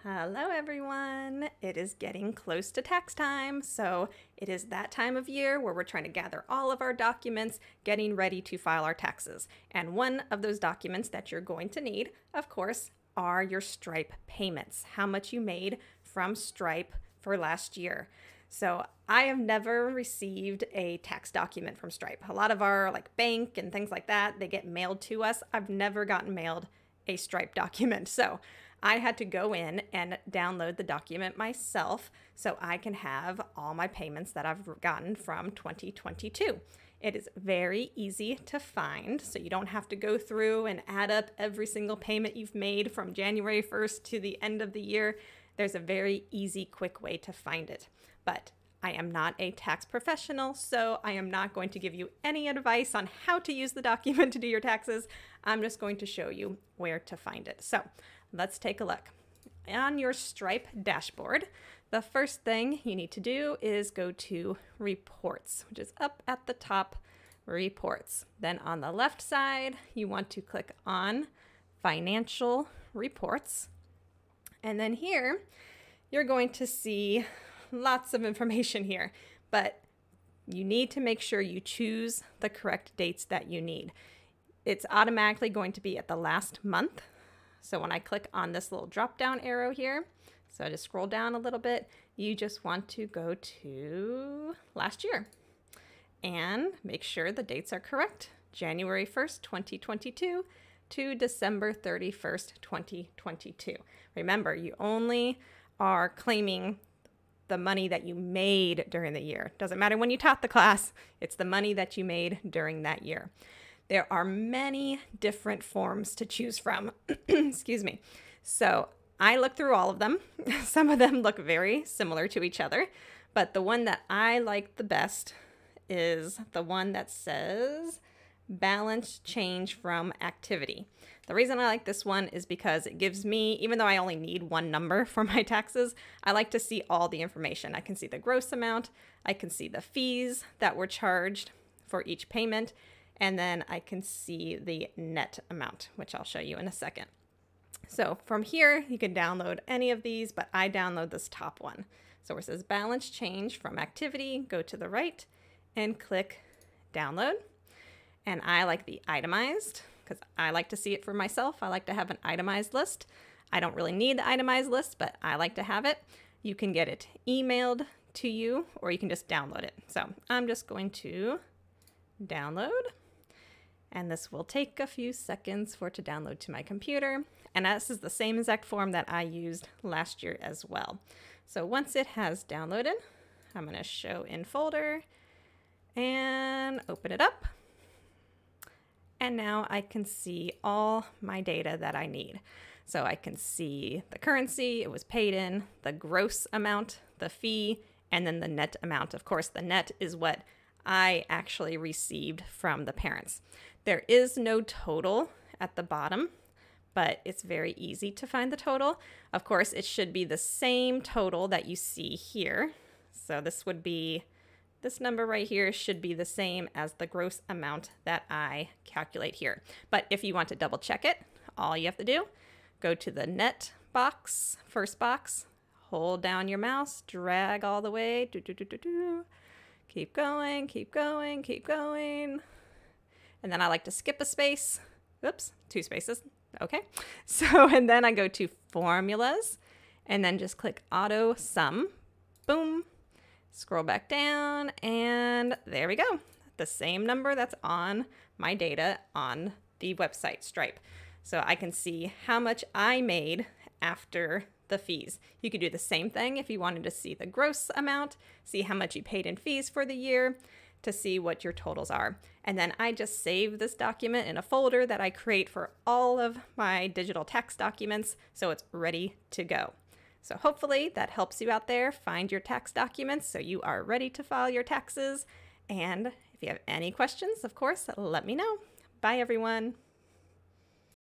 Hello everyone! It is getting close to tax time, so it is that time of year where we're trying to gather all of our documents, getting ready to file our taxes. And one of those documents that you're going to need, of course, are your Stripe payments, how much you made from Stripe for last year. So I have never received a tax document from Stripe. A lot of our bank and things like that, they get mailed to us. I've never gotten mailed a Stripe document. So I had to go in and download the document myself so I can have all my payments that I've gotten from 2022. It is very easy to find, so you don't have to go through and add up every single payment you've made from January 1st to the end of the year. There's a very easy, quick way to find it. But I am not a tax professional, so I am not going to give you any advice on how to use the document to do your taxes. I'm just going to show you where to find it. So let's take a look. On your Stripe dashboard, the first thing you need to do is go to Reports, which is up at the top, Reports. Then on the left side, you want to click on Financial Reports. And then here, you're going to see lots of information here, but you need to make sure you choose the correct dates that you need. It's automatically going to be at the last month. So when I click on this little drop down arrow here, so I just scroll down a little bit, you just want to go to last year and make sure the dates are correct. January 1st, 2022 to December 31st, 2022. Remember, you only are claiming the money that you made during the year. Doesn't matter when you taught the class, it's the money that you made during that year. There are many different forms to choose from. Excuse me. So I looked through all of them. Some of them look very similar to each other, but the one that I like the best is the one that says balance change from activity. The reason I like this one is because it gives me, even though I only need one number for my taxes, I like to see all the information. I can see the gross amount, I can see the fees that were charged for each payment, and then I can see the net amount, which I'll show you in a second. So from here, you can download any of these, but I download this top one. So where it says balance change from activity, go to the right and click download. And I like the itemized because I like to see it for myself. I like to have an itemized list. I don't really need the itemized list, but I like to have it. You can get it emailed to you or you can just download it. So I'm just going to download. And this will take a few seconds for it to download to my computer. And this is the same exact form that I used last year as well. So once it has downloaded, I'm going to show in folder and open it up. And now I can see all my data that I need. So I can see the currency it was paid in, the gross amount, the fee, and then the net amount. Of course, the net is what I actually received from the parents. There is no total at the bottom, but it's very easy to find the total. Of course, it should be the same total that you see here. So this would be, this number right here should be the same as the gross amount that I calculate here. But if you want to double check it, all you have to do, go to the net box, first box, hold down your mouse, drag all the way, keep going, keep going, keep going. And then I like to skip a space. Oops, 2 spaces. Okay. So, and then I go to formulas and then just click auto sum. Boom. Scroll back down and there we go. The same number that's on my data on the website Stripe. So I can see how much I made after the fees. You could do the same thing if you wanted to see the gross amount, see how much you paid in fees for the year, to see what your totals are. And then I just save this document in a folder that I create for all of my digital tax documents, so it's ready to go. So hopefully that helps you out there find your tax documents so you are ready to file your taxes. And if you have any questions, of course, let me know. Bye, everyone.